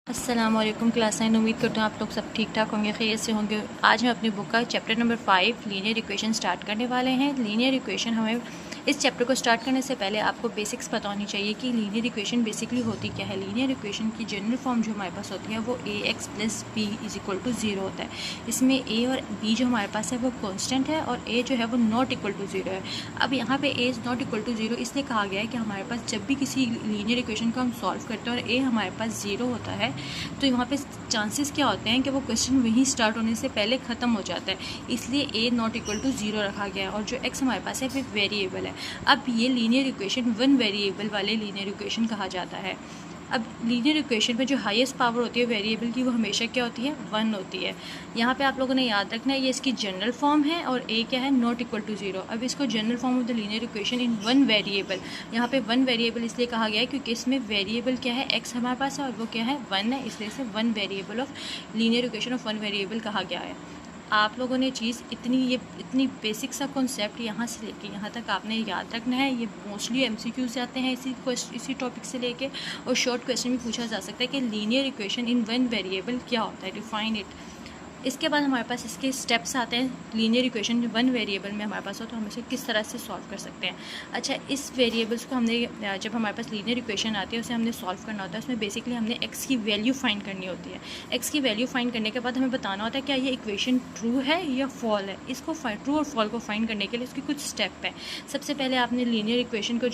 अस्सलामुअलैकुम क्लास 9। उम्मीद करता हूँ आप लोग सब ठीक ठाक होंगे, खैरियत से होंगे। आज हम अपनी बुक का chapter number 5 linear equation start करने वाले हैं। लीनियर इक्वेशन हमें इस चैप्टर को स्टार्ट करने से पहले आपको बेसिक्स पता होनी चाहिए कि लीनियर इक्वेशन बेसिकली होती क्या है। लीनियर इक्वेशन की जनरल फॉर्म जो हमारे पास होती है वो ax + b = 0 होता है। इसमें a और b जो हमारे पास है वो कॉन्स्टेंट है और a जो है वो नॉट इक्वल टू 0 है। अब यहाँ पे a is not equal to 0 इसलिए कहा गया है कि हमारे पास जब भी किसी लीनियर इक्वेशन को हम सॉल्व करते हैं और a हमारे पास 0 होता है तो यहाँ पे चांसेस क्या होते हैं कि वो क्वेश्चन वहीं स्टार्ट होने से पहले ख़त्म हो जाता है, इसलिए a नॉट इक्वल टू 0 रखा गया है। और जो x हमारे पास है वो वेरिएबल है। अब ये लीनियर इक्वेशन वन वेरिएबल वाले लीनियर इक्वेशन कहा जाता है। अब लीनियर इक्वेशन में जो हाईएस्ट पावर होती है वेरिएबल की वो हमेशा क्या होती है, 1 होती है। यहाँ पे आप लोगों ने याद रखना है ये इसकी जनरल फॉर्म है और a क्या है, नॉट इक्वल टू 0। अब इसको general form of the linear equation in one variable, यहाँ पे वन वेरिएबल इसलिए कहा गया है क्योंकि इसमें वेरिएबल क्या है, x हमारे पास है और वो क्या है, 1 है, इसलिए इसे one variable of linear equation of one variable कहा गया है। आप लोगों ने चीज़ इतनी बेसिक सा कॉन्सेप्ट यहाँ से लेके यहाँ तक आपने याद रखना है। ये मोस्टली एमसीक्यूज आते हैं इसी टॉपिक से लेके, और शॉर्ट क्वेश्चन भी पूछा जा सकता है कि linear equation in one variable क्या होता है, डिफाइन इट। इसके बाद हमारे पास इसके स्टेप्स आते हैं। लीनियर इक्वेशन वन वेरिएबल में हमारे पास हो तो हम इसे किस तरह से सॉल्व कर सकते हैं। अच्छा, इस वेरिएबल्स को हमने जब हमारे पास लीनियर इक्वेशन आती है उसे हमने सॉल्व करना होता है। उसमें बेसिकली हमने x की वैल्यू फाइंड करनी होती है। x की वैल्यू फाइंड करने के बाद हमें बताना होता है क्या ये इक्वेशन ट्रू है या फॉल है। इसको ट्रू और फॉल को फाइंड करने के लिए इसकी कुछ स्टेप है। सबसे पहले आपने लीनियर इक्वेशन को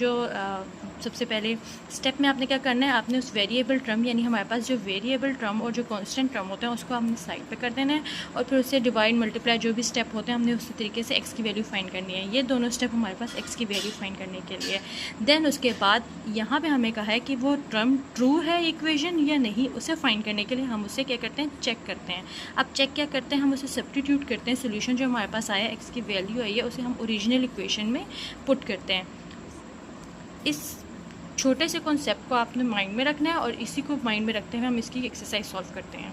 सबसे पहले स्टेप में आपने क्या करना है, आपने उस वेरिएबल टर्म यानी हमारे पास जो वेरिएबल टर्म और जो कांस्टेंट टर्म होते हैं उसको हमने साइड पे कर देना है और फिर उससे डिवाइड मल्टीप्लाई जो भी स्टेप होते हैं हमने उसी तरीके से x की वैल्यू फाइंड करनी है। ये दोनों स्टेप हमारे पास x की वैल्यू फाइंड करने के लिए। देन उसके बाद यहाँ पे हमें कहा है कि वो टर्म ट्रू है इक्वेशन या नहीं, उसे फाइंड करने के लिए हम उसे क्या करते हैं, चेक करते हैं। अब चेक क्या करते हैं, हम उसे सब्स्टिट्यूट करते हैं। सोल्यूशन जो हमारे पास आया, x की वैल्यू आई है, उसे हम ओरिजिनल इक्वेशन में पुट करते हैं। इस छोटे से कॉन्सेप्ट को आपने माइंड में रखना है और इसी को माइंड में रखते हुए हम इसकी एक्सरसाइज सॉल्व करते हैं।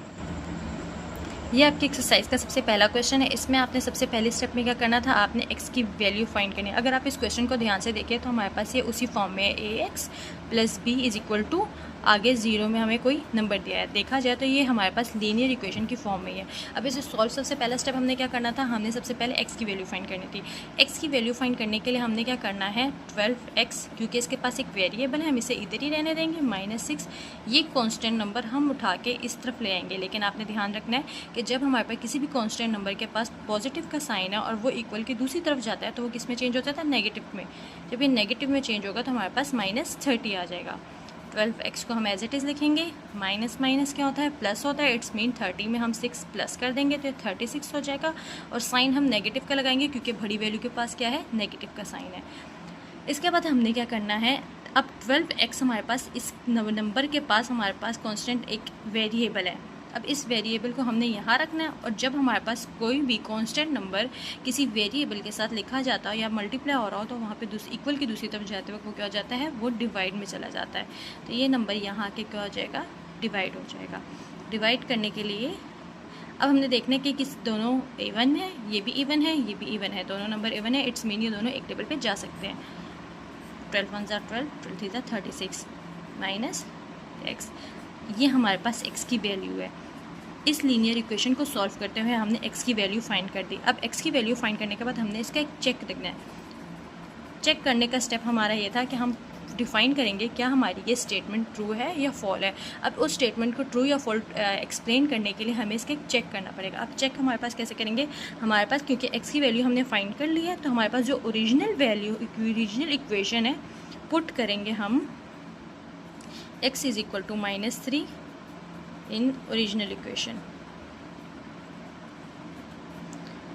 ये आपकी एक्सरसाइज का सबसे पहला क्वेश्चन है। इसमें आपने सबसे पहले स्टेप में क्या करना था, आपने x की वैल्यू फाइंड करनी है। अगर आप इस क्वेश्चन को ध्यान से देखें तो हमारे पास ये उसी फॉर्म में है, ax + b = आगे 0 में हमें कोई नंबर दिया है। देखा जाए तो ये हमारे पास लीनियर इक्वेशन की फॉर्म में ही है। अब इसे सॉल्व सबसे पहला स्टेप हमने क्या करना था, हमने सबसे पहले x की वैल्यू फाइंड करनी थी। x की वैल्यू फाइंड करने के लिए हमने क्या करना है, 12x, क्योंकि इसके पास एक वेरिएबल है हम इसे इधर ही रहने देंगे, -6। ये कांस्टेंट नंबर हम उठा के इस तरफ ले आएंगे। लेकिन आपने ध्यान रखना है कि जब हमारे पास किसी भी कांस्टेंट नंबर के पास पॉजिटिव का साइन है और वो इक्वल की दूसरी तरफ जाता है तो वो किस में चेंज होता था, नेगेटिव में। जब ये नेगेटिव में चेंज होगा तो हमारे पास -30 आ जाएगा। 12x को हम एज इट इज़ लिखेंगे, माइनस माइनस क्या होता है, प्लस होता है। इट्स मीन 30 में हम 6 प्लस कर देंगे तो 36 हो जाएगा। और साइन हम नेगेटिव का लगाएंगे क्योंकि बड़ी वैल्यू के पास क्या है, नेगेटिव का साइन है। इसके बाद हमने क्या करना है, अब 12x हमारे पास इस नंबर के पास हमारे पास कांस्टेंट एक वेरिएबल है। अब इस वेरिएबल को हमने यहाँ रखना है और जब हमारे पास कोई भी कांस्टेंट नंबर किसी वेरिएबल के साथ लिखा जाता हो या मल्टीप्लाई हो रहा हो तो वहाँ पे इक्वल की दूसरी तरफ जाते वक्त वो क्या हो जाता है, वो डिवाइड में चला जाता है। तो ये नंबर यहाँ आके क्या हो जाएगा, डिवाइड हो जाएगा। डिवाइड करने के लिए अब हमने देखना है कि किस दोनों इवन है, ये भी इवन है, ये भी इवन है, दोनों नंबर इवन है। इट्स मीन ये दोनों एक टेबल पर जा सकते हैं। 12 1 = 12, 12 3 = 36 माइनस x, ये हमारे पास x की वैल्यू है। इस लीनियर इक्वेशन को सॉल्व करते हुए हमने x की वैल्यू फाइंड कर दी। अब x की वैल्यू फाइंड करने के बाद हमने इसका एक चेक देखना है। चेक करने का स्टेप हमारा ये था कि हम डिफ़ाइन करेंगे क्या हमारी ये स्टेटमेंट ट्रू है या फॉल है। अब उस स्टेटमेंट को ट्रू या फॉल एक्सप्लेन करने के लिए हमें इसका एक चेक करना पड़ेगा। अब चेक हमारे पास कैसे करेंगे, हमारे पास क्योंकि x की वैल्यू हमने फाइंड कर ली है तो हमारे पास जो ओरिजिनल इक्वेशन है पुट करेंगे हम x = -3 इन ओरिजिनल इक्वेशन।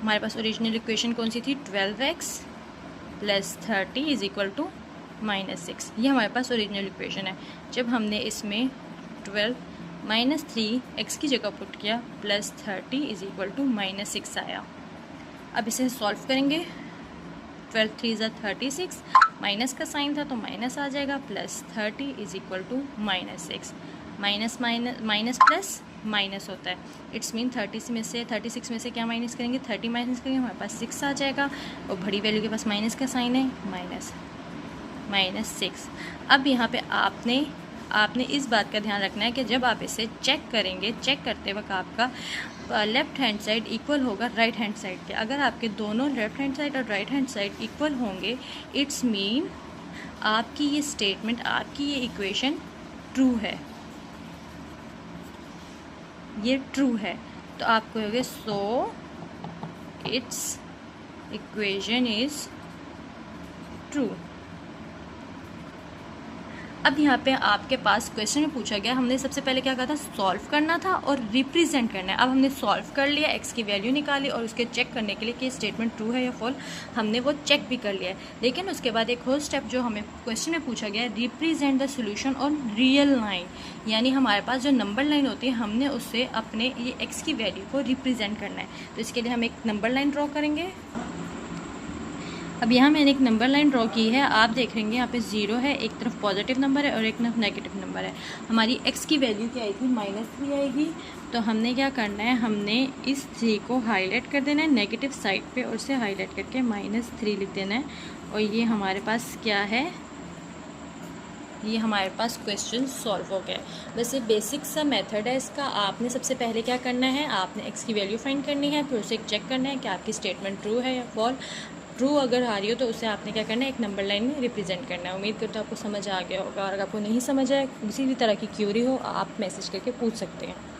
हमारे पास ओरिजिनल इक्वेशन कौन सी थी, 12x + 30 = -6। ये हमारे पास ओरिजिनल इक्वेशन है। जब हमने इसमें 12 -3 x की जगह पुट किया + 30 = -6 आया। अब इसे सॉल्व करेंगे। 12 3 = 36, माइनस का साइन था तो माइनस आ जाएगा, + 30 = -6। माइनस माइनस प्लस माइनस होता है। इट्स मीन 36 में से क्या माइनस करेंगे, 30 माइनस करेंगे, हमारे पास 6 आ जाएगा और बड़ी वैल्यू के पास माइनस का साइन है, -6। अब यहाँ पे आपने आपने इस बात का ध्यान रखना है कि जब आप इसे चेक करेंगे, चेक करते वक्त आपका लेफ़्ट हैंड साइड इक्वल होगा राइट हैंड साइड के। अगर आपके दोनों लेफ़्ट हैंड साइड और राइट हैंड साइड इक्वल होंगे, इट्स मीन आपकी ये स्टेटमेंट, आपकी ये इक्वेशन ट्रू है, ये ट्रू है। तो आप कहोगे so it's equation is true. अब यहाँ पे आपके पास क्वेश्चन में पूछा गया, हमने सबसे पहले क्या कहा था, सॉल्व करना था और रिप्रेजेंट करना है। अब हमने सॉल्व कर लिया, एक्स की वैल्यू निकाली और उसके चेक करने के लिए कि स्टेटमेंट ट्रू है या फॉल्स, हमने वो चेक भी कर लिया है। लेकिन उसके बाद एक और स्टेप जो हमें क्वेश्चन में पूछा गया है, represent the solution on real line, यानी हमारे पास जो नंबर लाइन होती है, हमने उससे अपने ये एक्स की वैल्यू को रिप्रेजेंट करना है। तो इसके लिए हम एक नंबर लाइन ड्रॉ करेंगे। अब यहाँ मैंने एक नंबर लाइन ड्रॉ की है, आप देख लेंगे यहाँ पे 0 है, एक तरफ पॉजिटिव नंबर है और एक तरफ नेगेटिव नंबर है। हमारी x की वैल्यू क्या आई थी, -3 आएगी। तो हमने क्या करना है, हमने इस 3 को हाईलाइट कर देना है नेगेटिव साइड पे और उसे हाईलाइट करके -3 लिख देना है। और ये हमारे पास क्या है, ये हमारे पास क्वेश्चन सॉल्व हो गया। वैसे बेसिक सा मेथड है इसका। आपने सबसे पहले क्या करना है, आपने x की वैल्यू फाइंड करनी है, फिर उसे चेक करना है कि आपकी स्टेटमेंट ट्रू है या फॉल्स। ट्रू अगर आ रही हो तो उसे आपने क्या करना है, एक नंबर लाइन में रिप्रेजेंट करना है। उम्मीद करता हूँ आपको समझ आ गया होगा, और अगर आपको नहीं समझ आए, किसी भी तरह की क्यूरी हो, आप मैसेज करके पूछ सकते हैं।